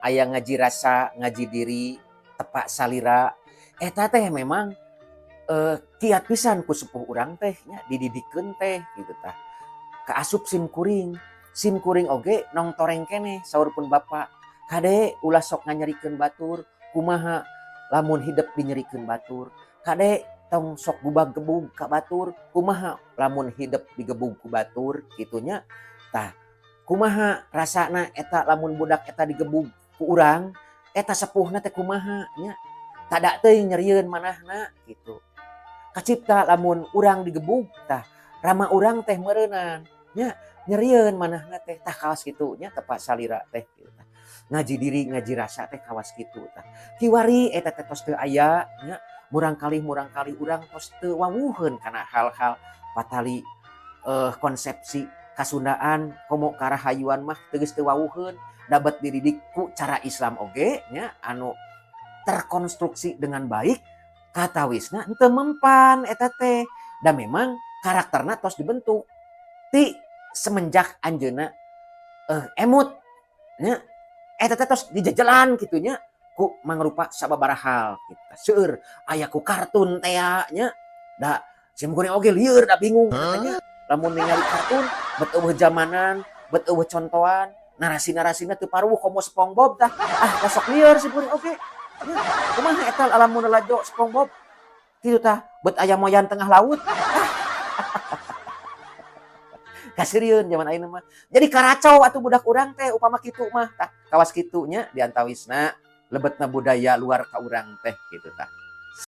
aya ngaji rasa, ngaji diri, tepak salira. Eta teh memang kiat pisan ku sepuh urang teh nya dididikeun teh gitu tah. Kaasup sim kuring oge nong toreng keneh saurpun bapa. Kade ulah sok nganyerikeun batur, kumaha lamun hideep dinyerikeun batur. Kade tong sok gubag-gebug ka batur, kumaha lamun hideep digebug ku batur kitu nya. Tah, kumaha rasana eta lamun budak eta digebug ku urang, eta sepuhna teh kumaha nya. Tada teuing nyerieun manahna gitu. Kacipta lamun urang digebug tah rama urang teh meureunnan nya nyerieun manahna teh tah kawas kitu nya tepa salira teh gitu tah. Ngaji diri ngaji rasa teh kawas kitu tah. Kiwari eta teh tos teu aya nya murang kali urang tos teu wawuheun kana hal-hal patali konsepsi kasundaan komo karahayuan mah geus teu wawuheun dapat dididik ku cara Islam oge nya anu terkonstruksi dengan baik katawisna henteu mempan eta teh da memang karakterna tos dibentuk ti semenjak anjeunna emut nya eta teh tos dijejelan kitu nya ku mangrupa sababaraha hal kitu seueur aya ku kartun teh nya da sim kuring oge lieur da bingung katanya lamun ningali kartun bet eueuh jamanan bet eueuh contohan narasi-narasina teu paruh komo SpongeBob tah da sok lieur sim kuring oge kumaha eta lamun lalajo SpongeBob kitu tah bet aya moyan tengah laut kasirieun zaman ayeuna mah jadi karacau atuh budak urang teh upama kitu mah tah kawas kitu nya diantawisna lebetna budaya luar ka urang teh kitu tah.